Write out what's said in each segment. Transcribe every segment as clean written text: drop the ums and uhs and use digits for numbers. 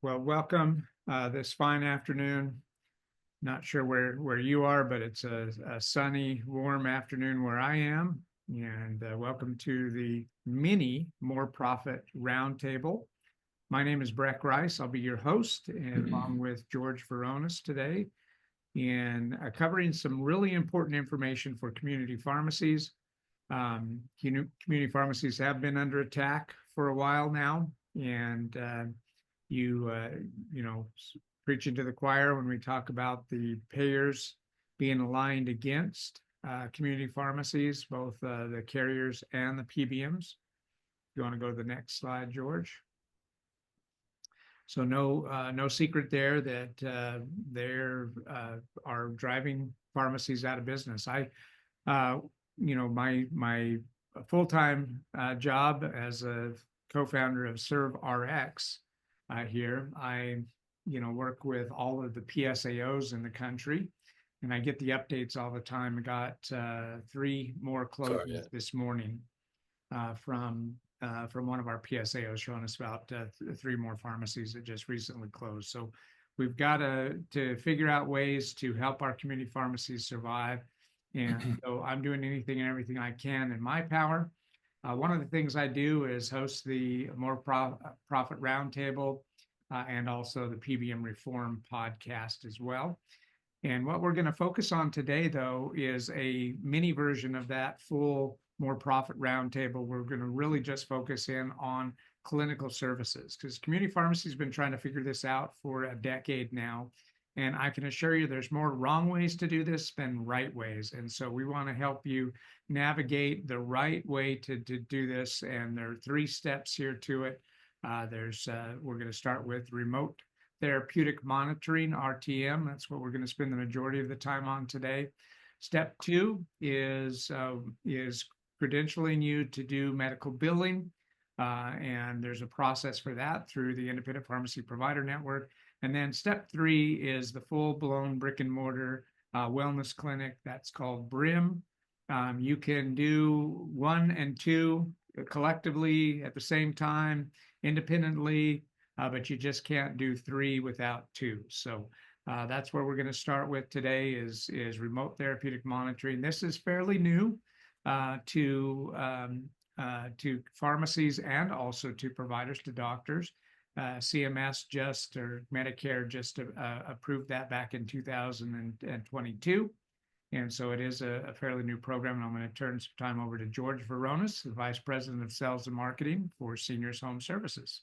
Well, welcome this fine afternoon. Not sure where you are, but it's a sunny, warm afternoon where I am. And welcome to the mini More Profit Roundtable. My name is Breck Rice. I'll be your host, and along with George Veronis today, and covering some really important information for community pharmacies. Community pharmacies have been under attack for a while now, and you you know preaching to the choir when we talk about the payers being aligned against community pharmacies, both the carriers and the PBMs. You want to go to the next slide, George? So no secret there that they're are driving pharmacies out of business. My full-time job as a co-founder of ServeRx here, I work with all of the PSAOs in the country, and I get the updates all the time. I got 3 more closings this morning from one of our PSAOs showing us about 3 more pharmacies that just recently closed. So we've got to figure out ways to help our community pharmacies survive. And so I'm doing anything and everything I can in my power. One of the things I do is host the More Profit Roundtable and also the PBM Reform podcast as well. And what we're going to focus on today, though, is a mini version of that full More Profit Roundtable. We're going to really just focus in on clinical services, because community pharmacy has been trying to figure this out for a decade now. And I can assure you there's more wrong ways to do this than right ways. And so we want to help you navigate the right way to do this. And there are 3 steps here to it. We're going to start with remote therapeutic monitoring, RTM. That's what we're going to spend the majority of the time on today. Step 2 is credentialing you to do medical billing. And there's a process for that through the Independent Pharmacy Provider Network. And then step 3 is the full-blown brick and mortar wellness clinic. That's called BRIM. You can do 1 and 2 collectively at the same time, independently, but you just can't do 3 without 2. So that's where we're going to start with today is remote therapeutic monitoring. This is fairly new to pharmacies and also to providers, to doctors. CMS or Medicare just approved that back in 2022. And so it is a fairly new program. And I'm going to turn some time over to George Veronis, the Vice President of Sales and Marketing for Seniors Home Services.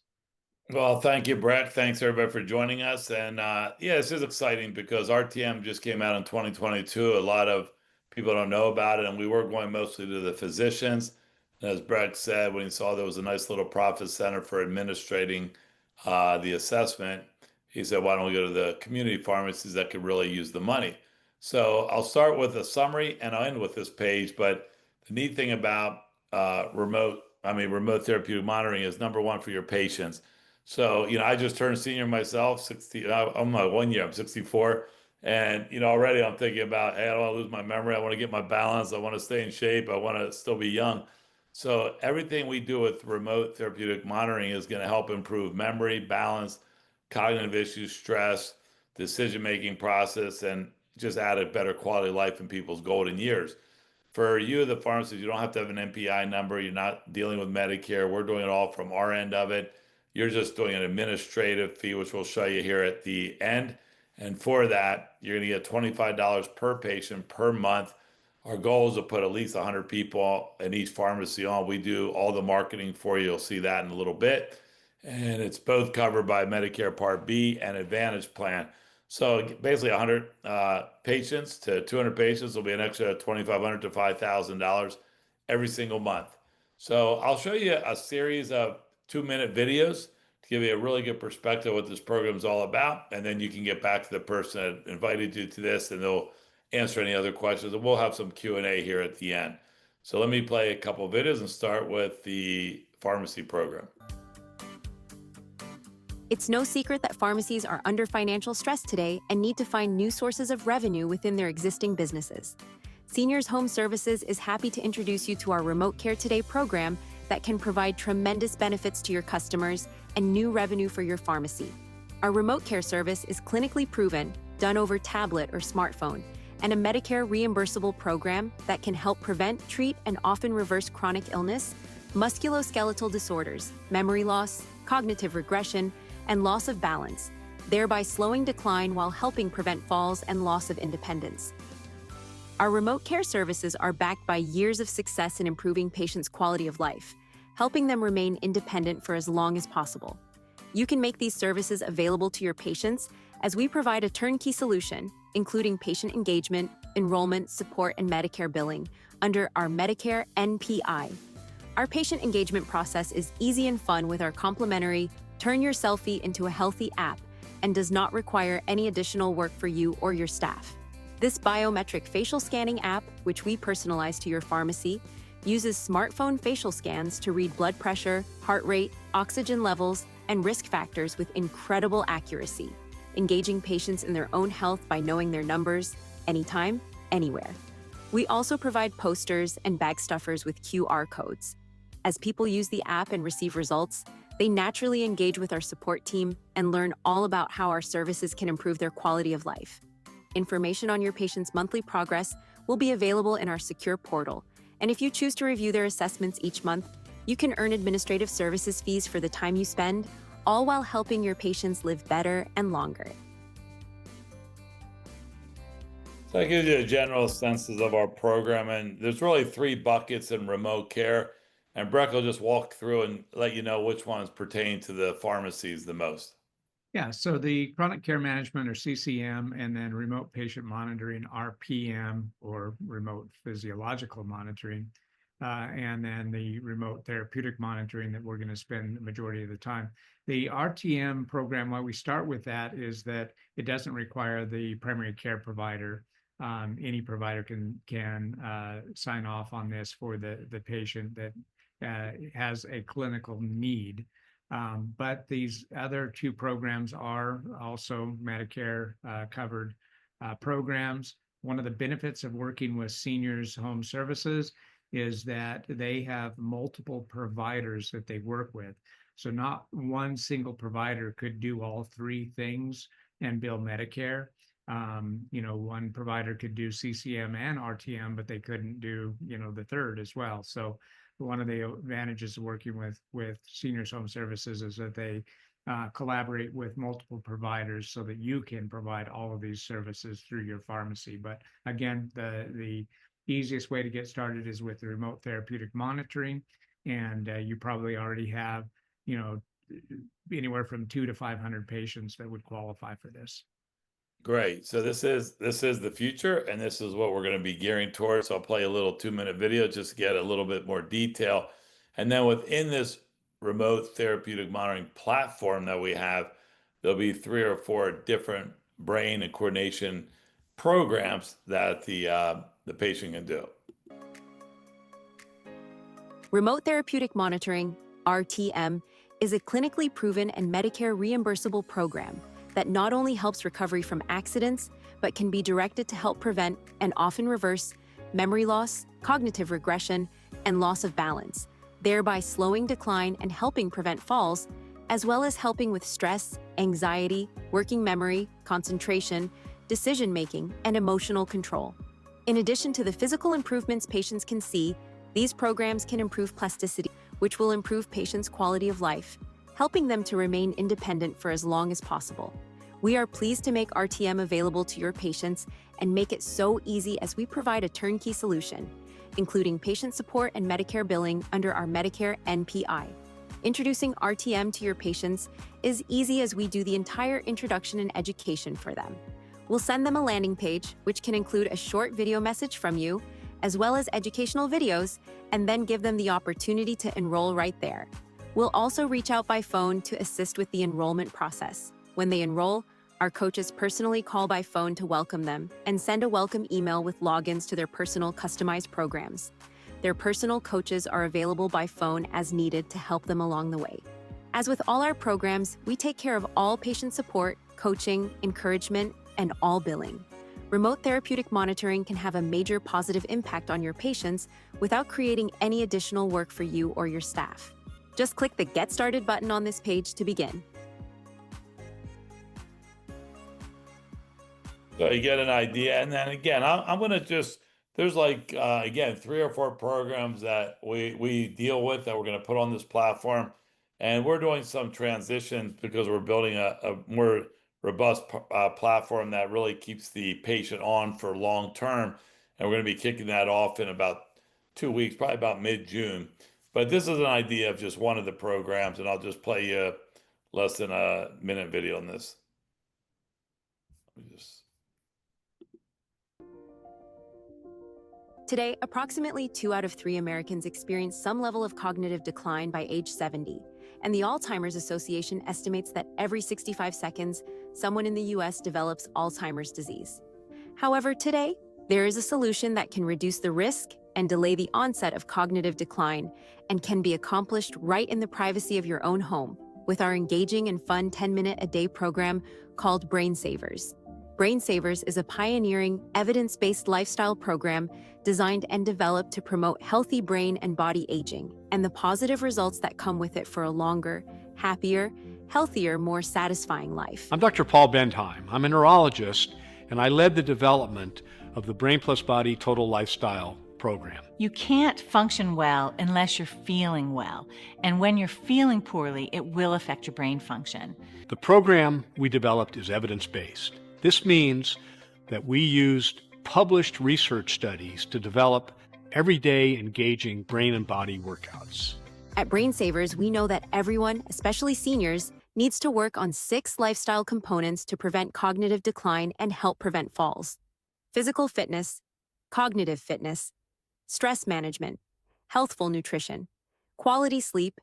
Well, thank you, Brett. Thanks, everybody, for joining us. And this is exciting because RTM just came out in 2022. A lot of people don't know about it, and we were going mostly to the physicians. And as Brett said, when he saw there was a nice little profit center for administrating the assessment, he said, why don't we go to the community pharmacies that could really use the money? So I'll start with a summary and I'll end with this page. But the neat thing about remote therapeutic monitoring is, number one, for your patients. So, I just turned senior myself, 60, I'm not 1 year, I'm 64. And, already I'm thinking about, hey, I don't want to lose my memory. I want to get my balance. I want to stay in shape. I want to still be young. So everything we do with remote therapeutic monitoring is going to help improve memory, balance, cognitive issues, stress, decision-making process, and just add a better quality of life in people's golden years. For you, the pharmacist, you don't have to have an MPI number. You're not dealing with Medicare. We're doing it all from our end of it. You're just doing an administrative fee, which we'll show you here at the end. And for that, you're going to get $25 per patient per month. Our goal is to put at least 100 people in each pharmacy on. We do all the marketing for you. You'll see that in a little bit. And it's both covered by Medicare Part B and Advantage plan. So basically 100 patients to 200 patients will be an extra $2,500 to $5,000 every single month. So I'll show you a series of 2-minute videos to give you a really good perspective of what this program is all about. And then you can get back to the person that invited you to this, and they'll answer any other questions. And we'll have some Q&A here at the end. So let me play a couple of videos and start with the pharmacy program. It's no secret that pharmacies are under financial stress today and need to find new sources of revenue within their existing businesses. Seniors Home Services is happy to introduce you to our Remote Care Today program that can provide tremendous benefits to your customers and new revenue for your pharmacy. Our remote care service is clinically proven, done over tablet or smartphone, and a Medicare reimbursable program that can help prevent, treat, and often reverse chronic illness, musculoskeletal disorders, memory loss, cognitive regression, and loss of balance, thereby slowing decline while helping prevent falls and loss of independence. Our remote care services are backed by years of success in improving patients' quality of life, helping them remain independent for as long as possible. You can make these services available to your patients as we provide a turnkey solution, including patient engagement, enrollment, support, and Medicare billing, under our Medicare NPI. Our patient engagement process is easy and fun with our complimentary Turn Your Selfie into a Healthy app and does not require any additional work for you or your staff. This biometric facial scanning app, which we personalize to your pharmacy, uses smartphone facial scans to read blood pressure, heart rate, oxygen levels, and risk factors with incredible accuracy, engaging patients in their own health by knowing their numbers, anytime, anywhere. We also provide posters and bag stuffers with QR codes. As people use the app and receive results, they naturally engage with our support team and learn all about how our services can improve their quality of life. Information on your patient's monthly progress will be available in our secure portal, and if you choose to review their assessments each month, you can earn administrative services fees for the time you spend, all while helping your patients live better and longer. So that gives you a general senses of our program, and there's really 3 buckets in remote care, and Breck will just walk through and let you know which ones pertain to the pharmacies the most. Yeah, so the chronic care management, or CCM, and then remote patient monitoring, RPM, or remote physiological monitoring, and then the remote therapeutic monitoring that we're going to spend the majority of the time. The RTM program, why we start with that is that it doesn't require the primary care provider. Any provider can sign off on this for the patient that has a clinical need. But these other 2 programs are also Medicare covered programs. One of the benefits of working with seniors home services is that they have multiple providers that they work with. So not one single provider could do all 3 things and bill Medicare. One provider could do CCM and RTM, but they couldn't do, the third as well. So one of the advantages of working with seniors home services is that they collaborate with multiple providers so that you can provide all of these services through your pharmacy. But again, the easiest way to get started is with the remote therapeutic monitoring, and you probably already have, anywhere from 200 to 500 patients that would qualify for this. Great. So this is the future, and this is what we're going to be gearing towards. So I'll play a little 2-minute video just to get a little bit more detail. And then within this remote therapeutic monitoring platform that we have, there'll be 3 or 4 different brain and coordination programs that the patient can do. Remote therapeutic monitoring, RTM, is a clinically proven and Medicare reimbursable program that not only helps recovery from accidents, but can be directed to help prevent and often reverse memory loss, cognitive regression, and loss of balance, thereby slowing decline and helping prevent falls, as well as helping with stress, anxiety, working memory, concentration, decision-making, and emotional control. In addition to the physical improvements patients can see, these programs can improve plasticity, which will improve patients' quality of life, helping them to remain independent for as long as possible. We are pleased to make RTM available to your patients and make it so easy as we provide a turnkey solution, including patient support and Medicare billing under our Medicare NPI. Introducing RTM to your patients is easy as we do the entire introduction and education for them. We'll send them a landing page, which can include a short video message from you, as well as educational videos, and then give them the opportunity to enroll right there. We'll also reach out by phone to assist with the enrollment process. When they enroll, our coaches personally call by phone to welcome them and send a welcome email with logins to their personal customized programs. Their personal coaches are available by phone as needed to help them along the way. As with all our programs, we take care of all patient support, coaching, encouragement, and all billing. Remote therapeutic monitoring can have a major positive impact on your patients without creating any additional work for you or your staff. Just click the Get Started button on this page to begin. So you get an idea, and then again, I'm gonna just there's like again 3 or 4 programs that we deal with that we're gonna put on this platform, and we're doing some transitions because we're building a more robust platform that really keeps the patient on for long term, and we're gonna be kicking that off in about 2 weeks, probably about mid-June. But this is an idea of just one of the programs, and I'll just play you less than a minute video on this. Let me just. Today, approximately 2 out of 3 Americans experience some level of cognitive decline by age 70, and the Alzheimer's Association estimates that every 65 seconds, someone in the US develops Alzheimer's disease. However, today, there is a solution that can reduce the risk and delay the onset of cognitive decline and can be accomplished right in the privacy of your own home with our engaging and fun 10-minute-a-day program called Brain Savers. Brain Savers is a pioneering, evidence-based lifestyle program designed and developed to promote healthy brain and body aging and the positive results that come with it for a longer, happier, healthier, more satisfying life. I'm Dr. Paul Bentheim. I'm a neurologist, and I led the development of the Brain Plus Body Total Lifestyle program. You can't function well unless you're feeling well. And when you're feeling poorly, it will affect your brain function. The program we developed is evidence-based. This means that we used published research studies to develop everyday engaging brain and body workouts. At Brain Savers, we know that everyone, especially seniors, needs to work on 6 lifestyle components to prevent cognitive decline and help prevent falls: physical fitness, cognitive fitness, stress management, healthful nutrition, quality sleep,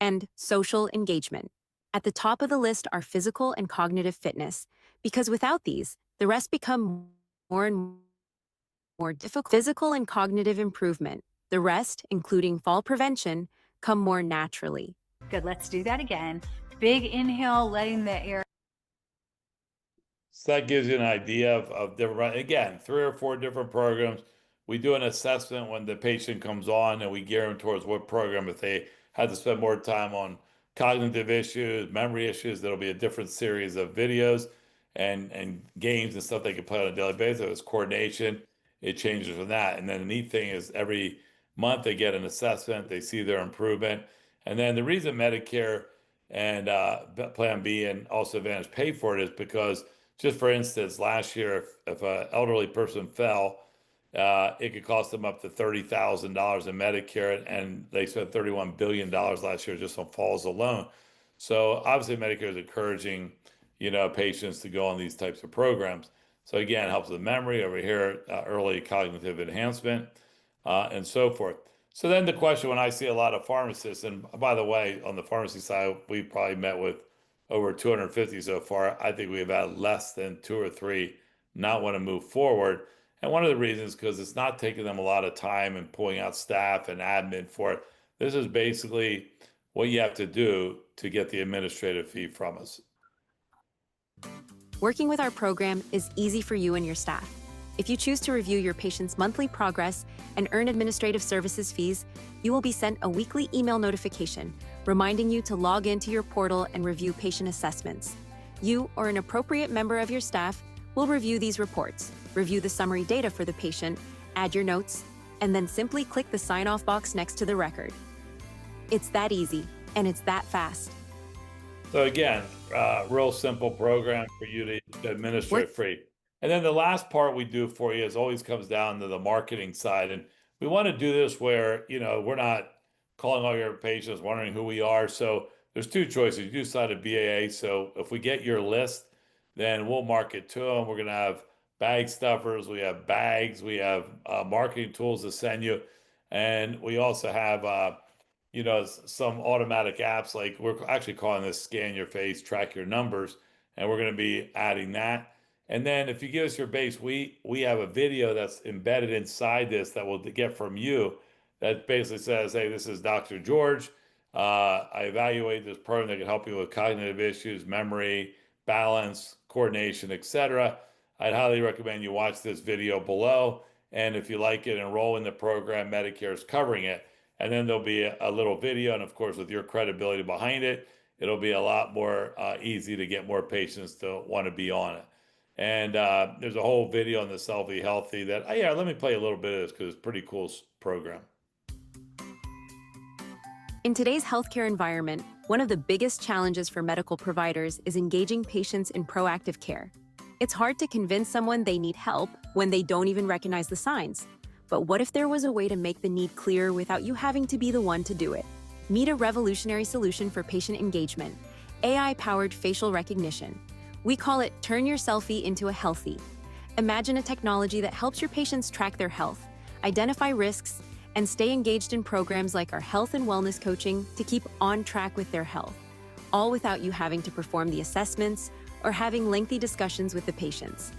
and social engagement. At the top of the list are physical and cognitive fitness, because without these, the rest become more and more difficult. Physical and cognitive improvement, the rest, including fall prevention, come more naturally. Good, let's do that again. Big inhale, letting the air. So that gives you an idea of different, again, 3 or 4 different programs. We do an assessment when the patient comes on, and we gear them towards what program. If they had to spend more time on cognitive issues, memory issues, there'll be a different series of videos and games and stuff they can play on a daily basis. If it's coordination, it changes from that. And then the neat thing is every month they get an assessment, they see their improvement. And then the reason Medicare and Plan B and also Advantage pay for it is because, just for instance, last year, if an elderly person fell, it could cost them up to $30,000 in Medicare, and they spent $31 billion last year just on falls alone. So obviously Medicare is encouraging, patients to go on these types of programs. So again, it helps with memory over here, early cognitive enhancement, and so forth. So then the question, when I see a lot of pharmacists, and by the way, on the pharmacy side, we probably met with over 250 so far. I think we've had less than 2 or 3 not want to move forward. And one of the reasons, because it's not taking them a lot of time and pulling out staff and admin for it. This is basically what you have to do to get the administrative fee from us. Working with our program is easy for you and your staff. If you choose to review your patient's monthly progress and earn administrative services fees, you will be sent a weekly email notification reminding you to log into your portal and review patient assessments. You or an appropriate member of your staff will review these reports, review the summary data for the patient, add your notes, and then simply click the sign-off box next to the record. It's that easy, and it's that fast. So again, real simple program for you to administer it free. And then the last part we do for you is always comes down to the marketing side. And we want to do this where, we're not calling all your patients, wondering who we are. So there's 2 choices. You decide a BAA. So if we get your list, then we'll market to them. We're going to have bag stuffers. We have bags. We have marketing tools to send you. And we also have, some automatic apps, like we're actually calling this Scan Your Face, Track Your Numbers. And we're going to be adding that. And then if you give us your base, we have a video that's embedded inside this that we'll get from you that basically says, hey, this is Dr. George. I evaluate this program that can help you with cognitive issues, memory, balance, coordination, etc. I'd highly recommend you watch this video below. And if you like it, enroll in the program. Medicare is covering it. And then there'll be a little video. And of course, with your credibility behind it, it'll be a lot more easy to get more patients to want to be on it. And there's a whole video on the Selfie Healthy that, yeah, let me play a little bit of this because it's a pretty cool program. In today's healthcare environment, one of the biggest challenges for medical providers is engaging patients in proactive care. It's hard to convince someone they need help when they don't even recognize the signs. But what if there was a way to make the need clear without you having to be the one to do it? Meet a revolutionary solution for patient engagement: AI-powered facial recognition. We call it Turn Your Selfie into a Healthy. Imagine a technology that helps your patients track their health, identify risks, and stay engaged in programs like our health and wellness coaching to keep on track with their health, all without you having to perform the assessments or having lengthy discussions with the patients.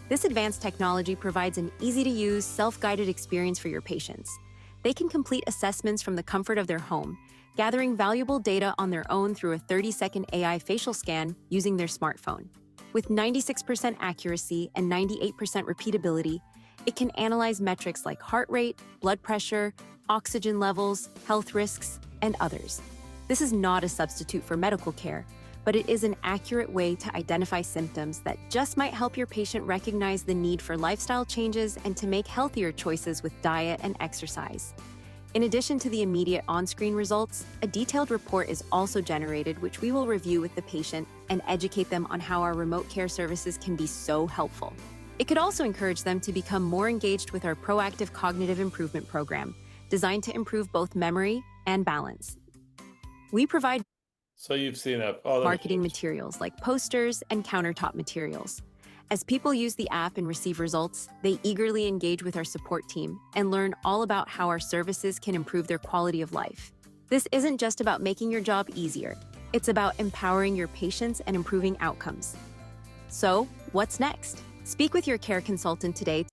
This advanced technology provides an easy-to-use, self-guided experience for your patients. They can complete assessments from the comfort of their home, gathering valuable data on their own through a 30-second AI facial scan using their smartphone. With 96% accuracy and 98% repeatability, it can analyze metrics like heart rate, blood pressure, oxygen levels, health risks, and others. This is not a substitute for medical care, but it is an accurate way to identify symptoms that just might help your patient recognize the need for lifestyle changes and to make healthier choices with diet and exercise. In addition to the immediate on-screen results, a detailed report is also generated, which we will review with the patient and educate them on how our remote care services can be so helpful. It could also encourage them to become more engaged with our proactive cognitive improvement program, designed to improve both memory and balance. We provide So you've seen marketing materials like posters and countertop materials. As people use the app and receive results, they eagerly engage with our support team and learn all about how our services can improve their quality of life. This isn't just about making your job easier. It's about empowering your patients and improving outcomes. So, what's next? Speak with your care consultant today.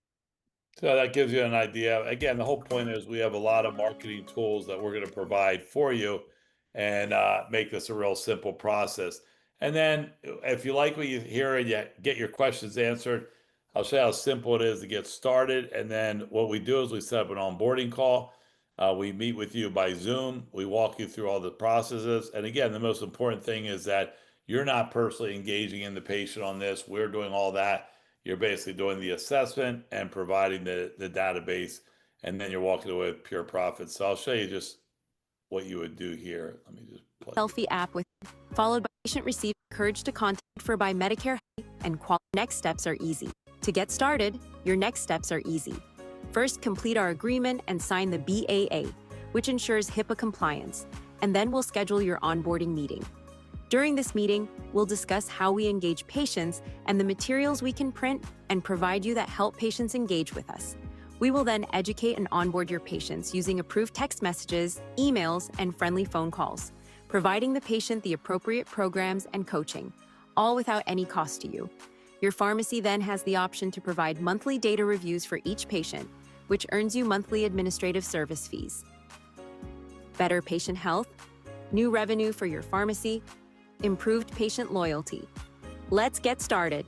So that gives you an idea. Again, the whole point is we have a lot of marketing tools that we're going to provide for you and make this a real simple process. And then if you like what you hear and you get your questions answered, I'll show you how simple it is to get started. And then what we do is we set up an onboarding call. We meet with you by Zoom. We walk you through all the processes. And again, the most important thing is that you're not personally engaging in the patient on this. We're doing all that. You're basically doing the assessment and providing the database, and then you're walking away with pure profit. So I'll show you just what you would do here. Let me just play. Selfie app with followed by patient receive encouraged to contact for by Medicare and quality. Next steps are easy. To get started, your next steps are easy. First, complete our agreement and sign the BAA, which ensures HIPAA compliance, and then we'll schedule your onboarding meeting. During this meeting, we'll discuss how we engage patients and the materials we can print and provide you that help patients engage with us. We will then educate and onboard your patients using approved text messages, emails, and friendly phone calls, providing the patient the appropriate programs and coaching, all without any cost to you. Your pharmacy then has the option to provide monthly data reviews for each patient, which earns you monthly administrative service fees. Better patient health, new revenue for your pharmacy, improved patient loyalty. Let's get started.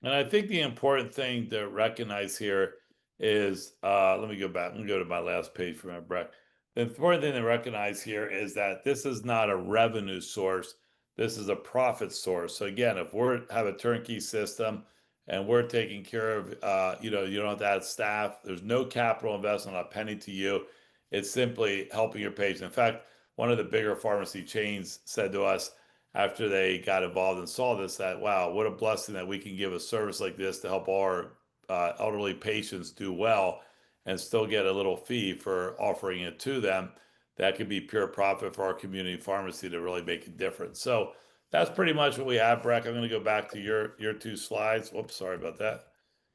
And I think the important thing to recognize here is, let me go back. Let me go to my last page for my break. The important thing to recognize here is that this is not a revenue source. This is a profit source. So again, if we have a turnkey system and we're taking care of, you don't have to add staff. There's no capital investment, not a penny to you. It's simply helping your patient. In fact, one of the bigger pharmacy chains said to us after they got involved and saw this that, wow, what a blessing that we can give a service like this to help our elderly patients do well and still get a little fee for offering it to them. That could be pure profit for our community pharmacy to really make a difference. So that's pretty much what we have, Breck. I'm going to go back to your two slides. Whoops, sorry about that.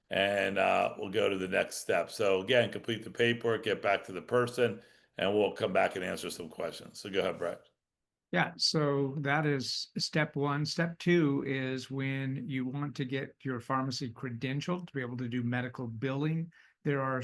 And we'll go to the next step. So again, complete the paperwork, get back to the person, and we'll come back and answer some questions. So go ahead, Brett. Yeah, so that is step one. Step two is when you want to get your pharmacy credentialed to be able to do medical billing. There are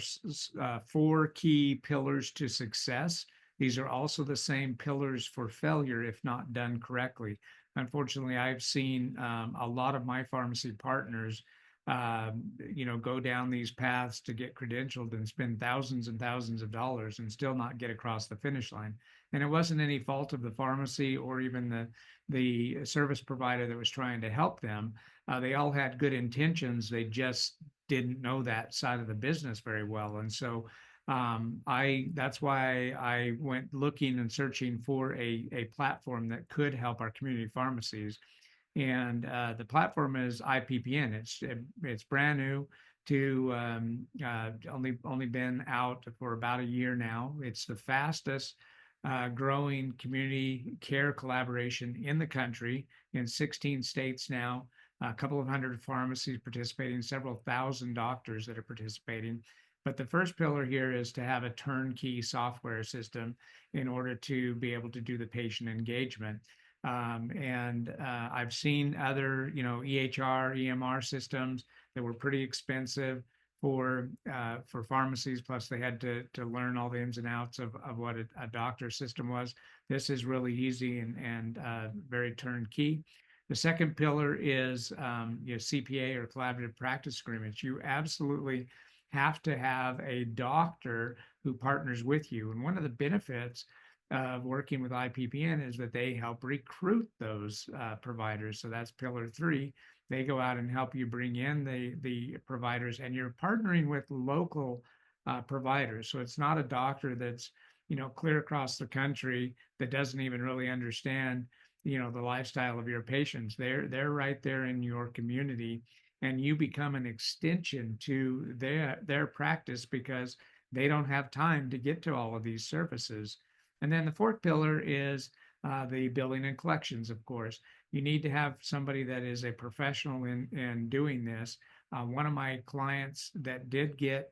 4 key pillars to success. These are also the same pillars for failure if not done correctly. Unfortunately, I've seen a lot of my pharmacy partners go down these paths to get credentialed and spend thousands and thousands of dollars and still not get across the finish line. And it wasn't any fault of the pharmacy or even the service provider that was trying to help them. They all had good intentions. They just didn't know that side of the business very well. And so that's why I went looking and searching for a platform that could help our community pharmacies. And the platform is IPPN. It's brand new to only been out for about a year now. It's the fastest growing community care collaboration in the country, in 16 states now. A couple of hundred pharmacies participating, several thousand doctors that are participating. But the first pillar here is to have a turnkey software system in order to be able to do the patient engagement. I've seen other, EHR, EMR systems that were pretty expensive for pharmacies. Plus, they had to learn all the ins and outs of what a doctor system was. This is really easy and very turnkey. The second pillar is CPA or collaborative practice agreements. You absolutely have to have a doctor who partners with you. And one of the benefits of working with IPPN is that they help recruit those providers. So that's pillar 3. They go out and help you bring in the providers, and you're partnering with local providers. So it's not a doctor that's clear across the country that doesn't even really understand the lifestyle of your patients. They're right there in your community, and you become an extension to their practice because they don't have time to get to all of these services. And then the fourth pillar is the billing and collections, of course. You need to have somebody that is a professional in doing this. One of my clients that did get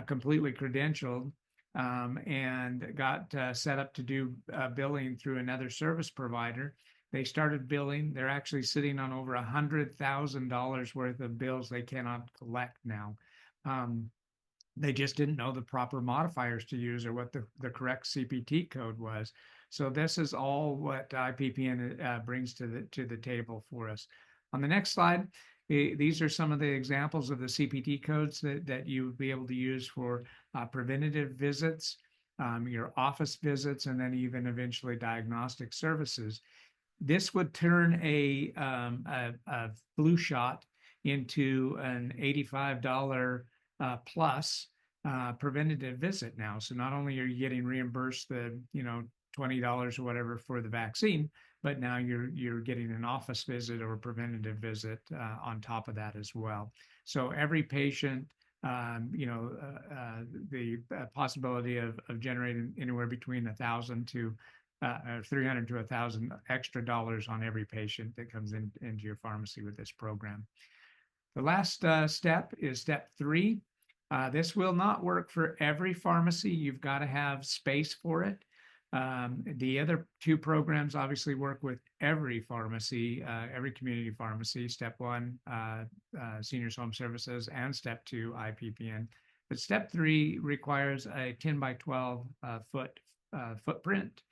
completely credentialed and got set up to do billing through another service provider. They started billing. They're actually sitting on over $100,000 worth of bills they cannot collect now. They just didn't know the proper modifiers to use or what the correct CPT code was. So this is all what IPPN brings to the table for us. On the next slide, these are some of the examples of the CPT codes that you would be able to use for preventative visits, your office visits, and then even eventually diagnostic services. This would turn a flu shot into an $85 plus preventative visit now. So not only are you getting reimbursed the $20 or whatever for the vaccine, but now you're getting an office visit or a preventative visit on top of that as well. So every patient, the possibility of generating anywhere between $1,000 to $300 to $1,000 extra dollars on every patient that comes into your pharmacy with this program. The last step is step 3. This will not work for every pharmacy. You've got to have space for it. The other 2 programs obviously work with every pharmacy, every community pharmacy. Step 1, Seniors Home Services, and step 2, IPPN. But step 3 requires a 10 by 12 foot footprint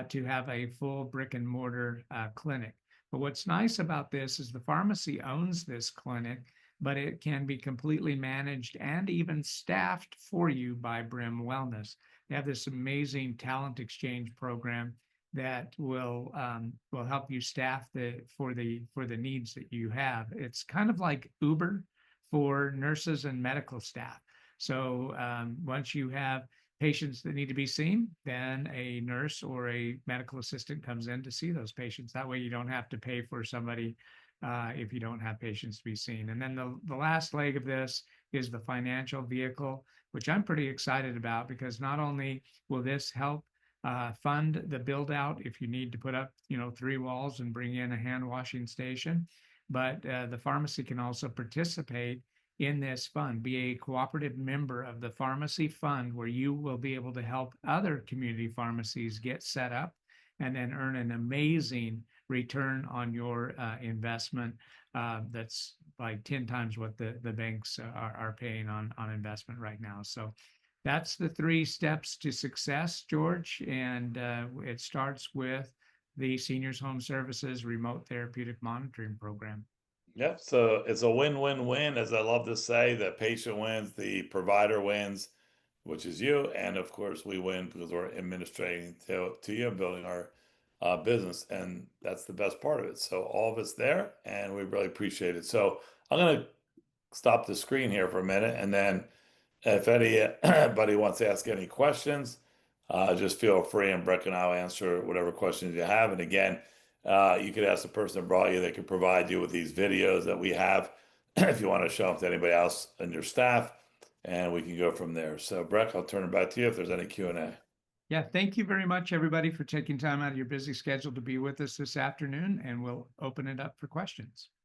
to have a full brick and mortar clinic. But what's nice about this is the pharmacy owns this clinic, but it can be completely managed and even staffed for you by Brim Wellness. They have this amazing talent exchange program that will help you staff for the needs that you have. It's kind of like Uber for nurses and medical staff. So once you have patients that need to be seen, then a nurse or a medical assistant comes in to see those patients. That way you don't have to pay for somebody if you don't have patients to be seen. And then the last leg of this is the financial vehicle, which I'm pretty excited about, because not only will this help fund the build out if you need to put up 3 walls and bring in a hand washing station, but the pharmacy can also participate in this fund, be a cooperative member of the pharmacy fund, where you will be able to help other community pharmacies get set up and then earn an amazing return on your investment that's like 10 times what the banks are paying on investment right now. So that's the 3 steps to success, George. And it starts with the Seniors Home Services Remote Therapeutic Monitoring Program. Yep. So it's a win-win-win, as I love to say. The patient wins, the provider wins, which is you, and of course we win because we're administrating to you, building our business, and that's the best part of it. So all of it's there, and we really appreciate it. So I'm gonna stop the screen here for a minute, and then if anybody wants to ask any questions, just feel free, and Breck and I'll answer whatever questions you have. And again, you could ask the person that brought you; they could provide you with these videos that we have if you want to show them to anybody else in your staff, and we can go from there. So, Breck, I'll turn it back to you if there's any Q&A. Yeah, thank you very much, everybody, for taking time out of your busy schedule to be with us this afternoon, and we'll open it up for questions.